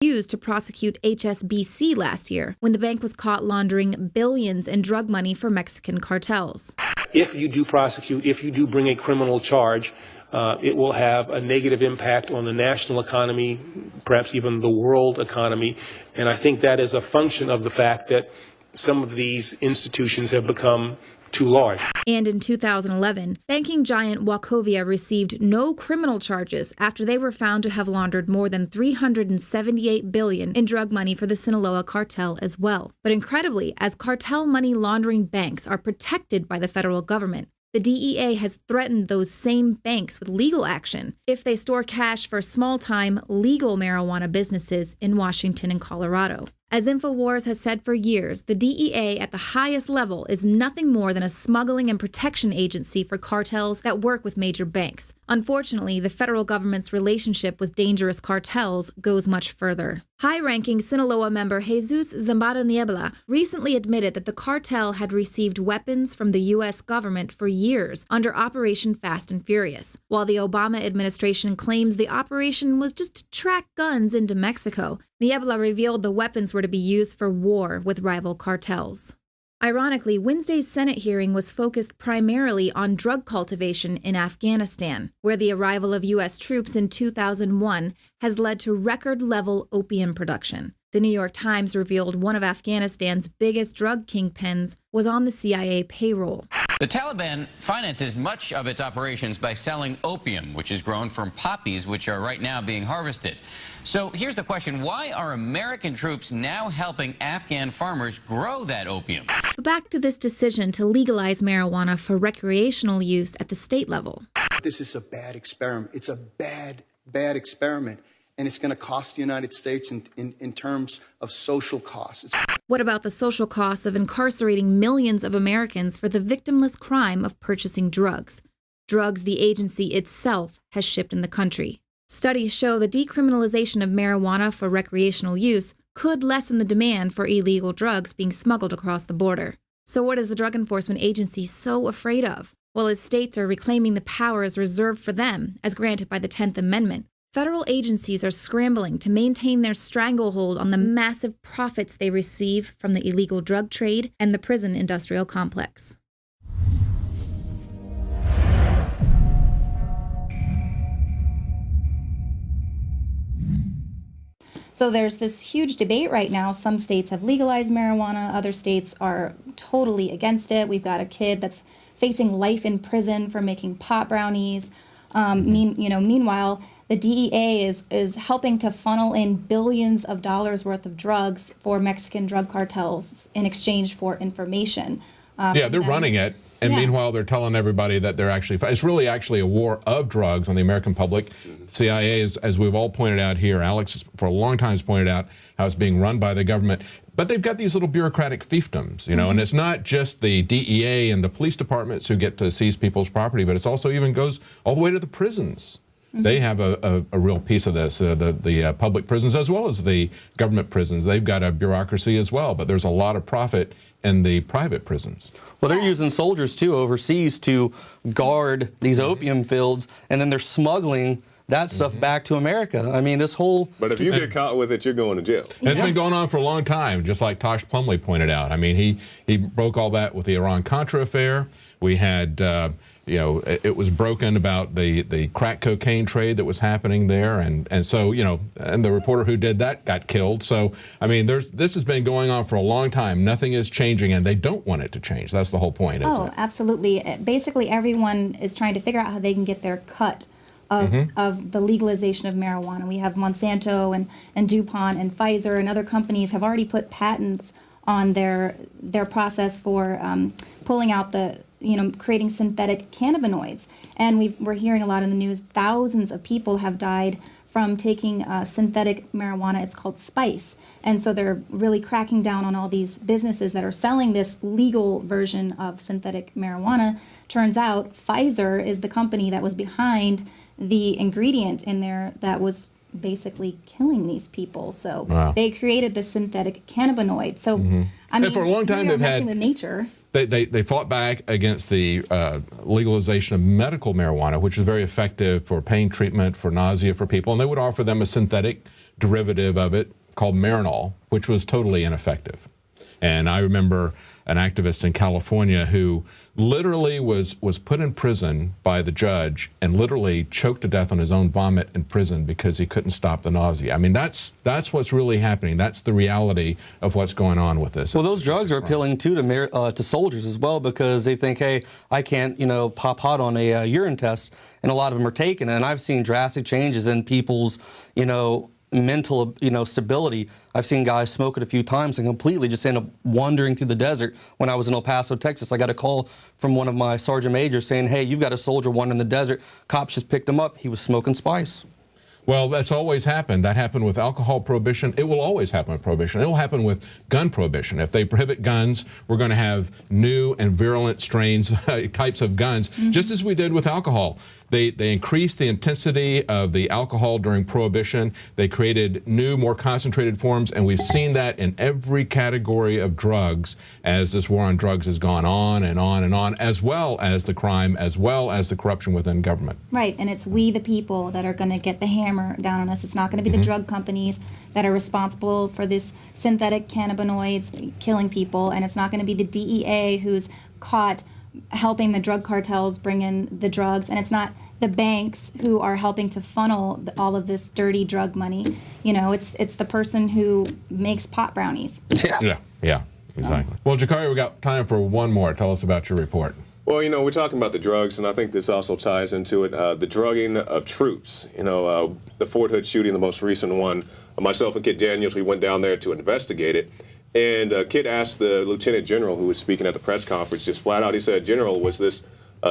used to prosecute HSBC last year when the bank was caught laundering billions in drug money for Mexican cartels. If you do prosecute, if you do bring a criminal charge, it will have a negative impact on the national economy, perhaps even the world economy. And I think that is a function of the fact that some of these institutions have become too large. And in 2011, banking giant Wachovia received no criminal charges after they were found to have laundered more than $378 billion in drug money for the Sinaloa cartel as well. But incredibly, as cartel money laundering banks are protected by the federal government, the DEA has threatened those same banks with legal action if they store cash for small-time legal marijuana businesses in Washington and Colorado. As INFOWARS has said for years, the DEA at the highest level is nothing more than a smuggling and protection agency for cartels that work with major banks. Unfortunately, the federal government's relationship with dangerous cartels goes much further. High-ranking Sinaloa member Jesus Zambada Niebla recently admitted that the cartel had received weapons from the U.S. government for years under Operation Fast and Furious. While the Obama administration claims the operation was just to track guns into Mexico, Niebla revealed the weapons were to be used for war with rival cartels. Ironically, Wednesday's Senate hearing was focused primarily on drug cultivation in Afghanistan, where the arrival of U.S. troops in 2001 has led to record-level opium production. The New York Times revealed one of Afghanistan's biggest drug kingpins was on the CIA payroll. The Taliban finances much of its operations by selling opium, which is grown from poppies, which are right now being harvested. So here's the question: why are American troops now helping Afghan farmers grow that opium? But back to this decision to legalize marijuana for recreational use at the state level. This is a bad experiment. It's a bad experiment. And it's going to cost the United States in terms of social costs. What about the social costs of incarcerating millions of Americans for the victimless crime of purchasing drugs? Drugs the agency itself has shipped in the country. Studies show the decriminalization of marijuana for recreational use could lessen the demand for illegal drugs being smuggled across the border. So what is the Drug Enforcement Agency so afraid of? Well, as states are reclaiming the powers reserved for them, as granted by the 10th Amendment, federal agencies are scrambling to maintain their stranglehold on the massive profits they receive from the illegal drug trade and the prison industrial complex. So there's this huge debate right now. Some states have legalized marijuana, other states are totally against it. We've got a kid that's facing life in prison for making pot brownies. Meanwhile, the DEA is helping to funnel in billions of dollars worth of drugs for Mexican drug cartels in exchange for information. They're running it. And meanwhile, they're telling everybody that they're it's really a war of drugs on the American public. CIA, as we've all pointed out here, Alex for a long time has pointed out how it's being run by the government. But they've got these little bureaucratic fiefdoms, and it's not just the DEA and the police departments who get to seize people's property, but it's also even goes all the way to the prisons. They have a real piece of this, the public prisons as well as the government prisons. They've got a bureaucracy as well, but there's a lot of profit in the private prisons. Well, they're using soldiers, too, overseas to guard these opium fields, and then they're smuggling that stuff back to America. I mean, this whole... But if you get caught with it, you're going to jail. It's been going on for a long time, just like Tosh Plumlee pointed out. I mean, he broke all that with the Iran-Contra affair. We had... it was broken about the crack cocaine trade that was happening there, and so and the reporter who did that got killed. So I mean, this has been going on for a long time. Nothing is changing, and they don't want it to change. That's the whole point, isn't it? Absolutely. Basically, everyone is trying to figure out how they can get their cut of the legalization of marijuana. We have Monsanto and DuPont and Pfizer and other companies have already put patents on their process for pulling out creating synthetic cannabinoids. And we're hearing a lot in the news, thousands of people have died from taking synthetic marijuana. It's called spice. And so they're really cracking down on all these businesses that are selling this legal version of synthetic marijuana. Turns out Pfizer is the company that was behind the ingredient in there that was basically killing these people. So they created the synthetic cannabinoid. So I mean, for a long time they're they've messing had with nature. They fought back against the legalization of medical marijuana, which is very effective for pain treatment, for nausea for people, and they would offer them a synthetic derivative of it called Marinol, which was totally ineffective. And I remember an activist in California who literally was put in prison by the judge and literally choked to death on his own vomit in prison because he couldn't stop the nausea. I mean, that's what's really happening. That's the reality of what's going on with this. Well, those drugs are appealing too to soldiers as well, because they think, hey, I can't, pop hot on a urine test, and a lot of them are taken. And I've seen drastic changes in people's, mental, stability. I've seen guys smoke it a few times and completely just end up wandering through the desert. When I was in El Paso, Texas, I got a call from one of my sergeant majors saying, hey, you've got a soldier wandering in the desert. Cops just picked him up. He was smoking spice. Well, that's always happened. That happened with alcohol prohibition. It will always happen with prohibition. It will happen with gun prohibition. If they prohibit guns, we're going to have new and virulent strains, types of guns, just as we did with alcohol. They increased the intensity of the alcohol during Prohibition. They created new, more concentrated forms, and we've seen that in every category of drugs as this war on drugs has gone on and on and on, as well as the crime, as well as the corruption within government. Right, and it's we the people that are going to get the hammer down on us. It's not going to be the drug companies that are responsible for this synthetic cannabinoids killing people, and it's not going to be the DEA who's caught helping the drug cartels bring in the drugs, and it's not the banks who are helping to funnel all of this dirty drug money. It's the person who makes pot brownies. Yeah, exactly. Well, Jakari, we got time for one more. Tell us about your report. Well, we're talking about the drugs, and I think this also ties into it, the drugging of troops. The Fort Hood shooting, the most recent one. Myself and Kit Daniels, we went down there to investigate it. And Kit asked the lieutenant general who was speaking at the press conference just flat out, he said, General, was this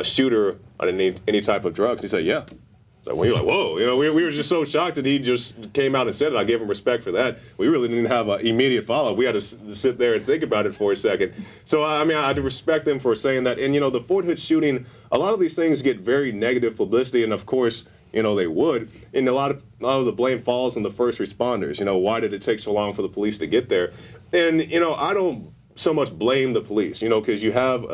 shooter on any type of drugs? He said, yeah. So we were like, whoa, we were just so shocked that he just came out and said it. I gave him respect for that. We really didn't have an immediate follow-up. We had to sit there and think about it for a second. So, I respect him for saying that. And, the Fort Hood shooting, a lot of these things get very negative publicity, and of course, they would. And a lot of the blame falls on the first responders. Why did it take so long for the police to get there? And, I don't so much blame the police, because you have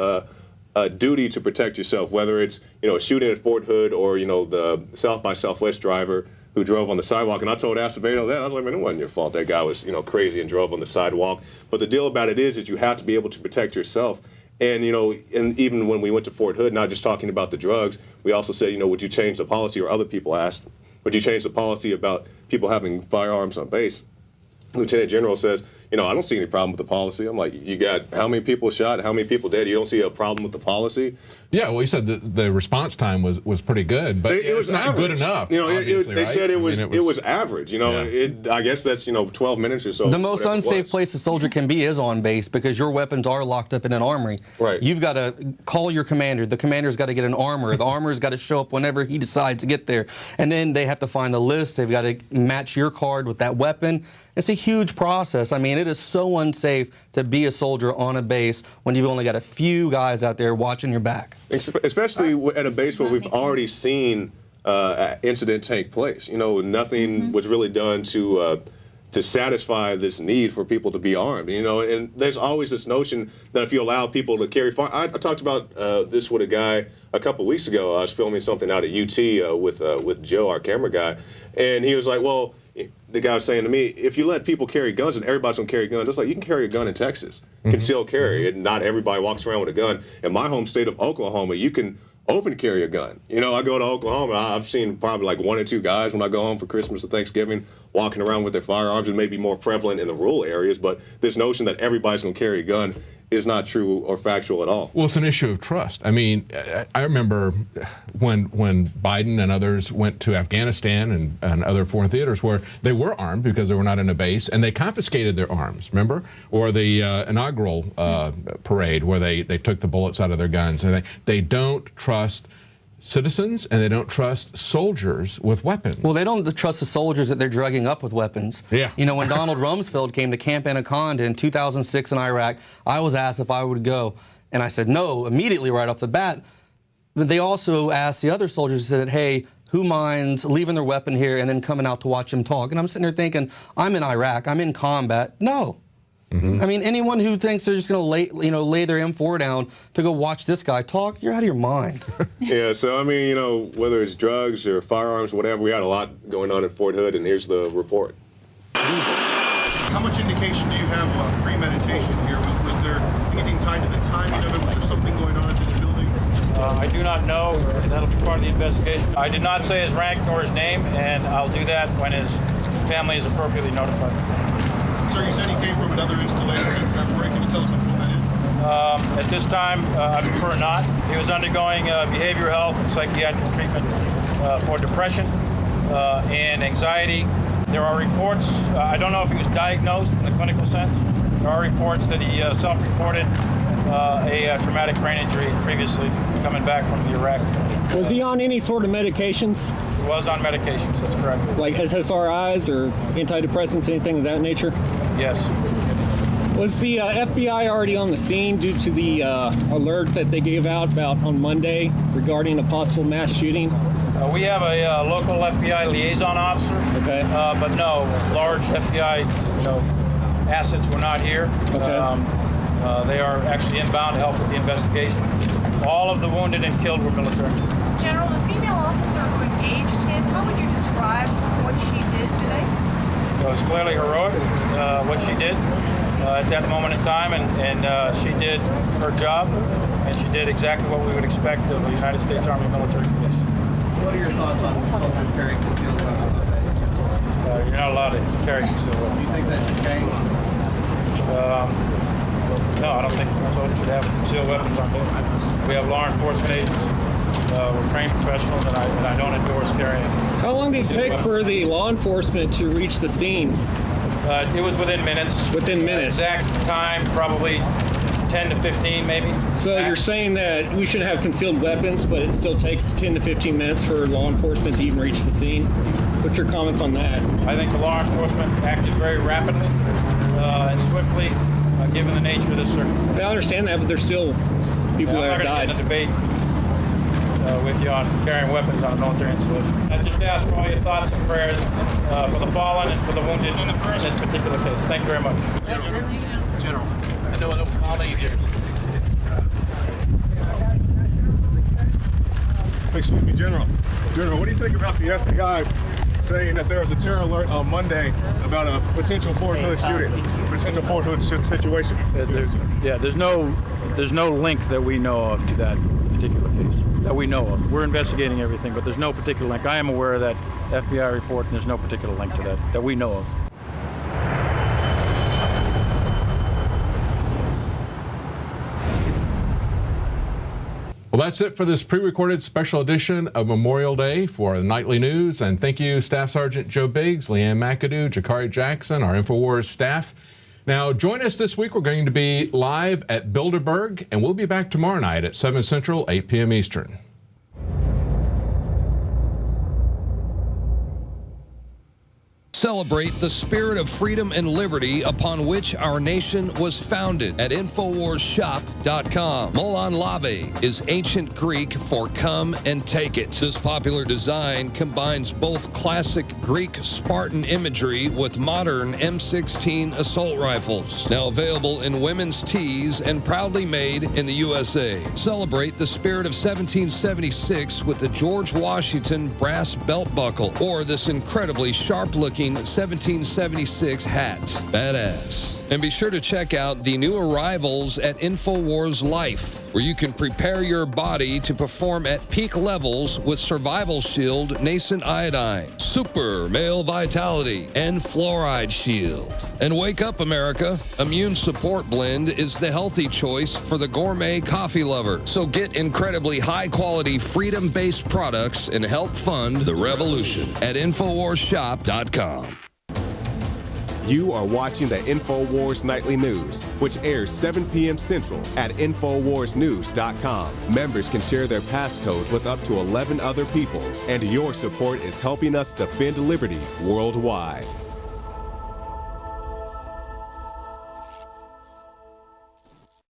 a duty to protect yourself, whether it's, a shooting at Fort Hood or, the South by Southwest driver who drove on the sidewalk. And I told Acevedo that. I was like, man, it wasn't your fault. That guy was, crazy and drove on the sidewalk. But the deal about it is that you have to be able to protect yourself. And, and even when we went to Fort Hood, not just talking about the drugs, we also said, would you change the policy, or other people asked, would you change the policy about people having firearms on base? Lieutenant General says, I don't see any problem with the policy. I'm like, you got how many people shot, how many people dead? You don't see a problem with the policy? Yeah, well, he said the response time was pretty good, but it was not average. Good enough. They said it was average. I guess that's 12 minutes or so. The most unsafe place a soldier can be is on base, because your weapons are locked up in an armory. Right. You've got to call your commander. The commander's got to get an armor. The armor's got to show up whenever he decides to get there, and then they have to find the list. They've got to match your card with that weapon. It's a huge process. I mean, it is so unsafe to be a soldier on a base when you've only got a few guys out there watching your back. Especially at a base where we've already seen incident take place. Nothing was really done to satisfy this need for people to be armed. And there's always this notion that if you allow people to carry firearms. I talked about this with a guy a couple weeks ago. I was filming something out at UT with Joe, our camera guy, and he was like, well, the guy was saying to me, if you let people carry guns and everybody's going to carry guns, it's like you can carry a gun in Texas, concealed carry, and not everybody walks around with a gun. In my home state of Oklahoma, you can open carry a gun. I go to Oklahoma, I've seen probably like 1 or 2 guys when I go home for Christmas or Thanksgiving walking around with their firearms. It may be more prevalent in the rural areas, but this notion that everybody's going to carry a gun is not true or factual at all. Well, it's an issue of trust. I mean, I remember when Biden and others went to Afghanistan and other foreign theaters where they were armed because they were not in a base, and they confiscated their arms, remember? Or the inaugural parade where they took the bullets out of their guns. And they don't trust citizens, and they don't trust soldiers with weapons. Well, they don't trust the soldiers that they're drugging up with weapons. Yeah. When Donald Rumsfeld came to Camp Anaconda in 2006 in Iraq, I was asked if I would go, and I said no immediately right off the bat. But they also asked the other soldiers, said, hey, who minds leaving their weapon here and then coming out to watch them talk? And I'm sitting there thinking, I'm in Iraq, I'm in combat. No. I mean, anyone who thinks they're just going to lay their M4 down to go watch this guy talk, you're out of your mind. Yeah, so I mean, whether it's drugs or firearms, whatever, we had a lot going on at Fort Hood, and here's the report. How much indication do you have of premeditation here? Was there anything tied to the timing of it? Was there something going on in the building? I do not know. That'll be part of the investigation. I did not say his rank nor his name, and I'll do that when his family is appropriately notified. Sir, you said he came from another installation in February. Can you tell us which one that is? At this time, I prefer not. He was undergoing behavioral health and psychiatric treatment for depression and anxiety. There are reports, I don't know if he was diagnosed in the clinical sense. There are reports that he self-reported a traumatic brain injury previously coming back from the Iraq. Was he on any sort of medications? He was on medications, that's correct. Like SSRIs or antidepressants, anything of that nature? Yes. Was the FBI already on the scene due to the alert that they gave out about on Monday regarding a possible mass shooting? We have a local FBI liaison officer, Okay. But no, large FBI assets were not here. Okay. They are actually inbound to help with the investigation. All of the wounded and killed were military. General, the female officer who engaged him, how would you describe what she did today? So it's clearly heroic, what she did at that moment in time, and she did her job, and she did exactly what we would expect of the United States Army military police. What are your thoughts on soldiers carrying concealed weapons? You're not allowed to carry concealed weapons. Do you think that should change? No, I don't think soldiers should have concealed weapons on board. We have law enforcement agents. We're trained professionals, and I don't endorse carrying. How long did it take for the law enforcement to reach the scene? It was within minutes. Within minutes? Exact time, probably 10 to 15, maybe. So you're saying that we should have concealed weapons, but it still takes 10 to 15 minutes for law enforcement to even reach the scene? What's your comments on that? I think the law enforcement acted very rapidly and swiftly, given the nature of this circumstance. I understand that, but there's still people that have died. I'm not going to get in a debate with you on carrying weapons on a military installation. I just ask for all your thoughts and prayers for the fallen and for the wounded in this particular case. Thank you very much. General, I know it all 8 years. Excuse me, General. General, what do you think about the FBI saying that there was a terror alert on Monday about a potential Fort Hood shooting, potential Fort Hood situation? There's no link that we know of to that particular case that we know of. We're investigating everything, but there's no particular link. I am aware of that FBI report, and there's no particular link to that we know of. Well, that's it for this pre-recorded special edition of Memorial Day for the Nightly News. And thank you, Staff Sergeant Joe Biggs, Leanne McAdoo, Jakari Jackson, our INFOWARS staff. Now, join us this week. We're going to be live at Bilderberg, and we'll be back tomorrow night at 7 Central, 8 p.m. Eastern. Celebrate the spirit of freedom and liberty upon which our nation was founded at InfoWarsShop.com. Molon Lave is ancient Greek for come and take it. This popular design combines both classic Greek Spartan imagery with modern M16 assault rifles. Now available in women's tees and proudly made in the USA. Celebrate the spirit of 1776 with the George Washington brass belt buckle or this incredibly sharp-looking 1776 hat. Badass. And be sure to check out the new arrivals at InfoWars Life, where you can prepare your body to perform at peak levels with Survival Shield Nascent Iodine, Super Male Vitality, and Fluoride Shield. And wake up, America. Immune Support Blend is the healthy choice for the gourmet coffee lover. So get incredibly high-quality, freedom-based products and help fund the revolution at InfoWarsShop.com. You are watching the InfoWars Nightly News, which airs 7 p.m. Central at InfoWarsNews.com. Members can share their passcodes with up to 11 other people, and your support is helping us defend liberty worldwide.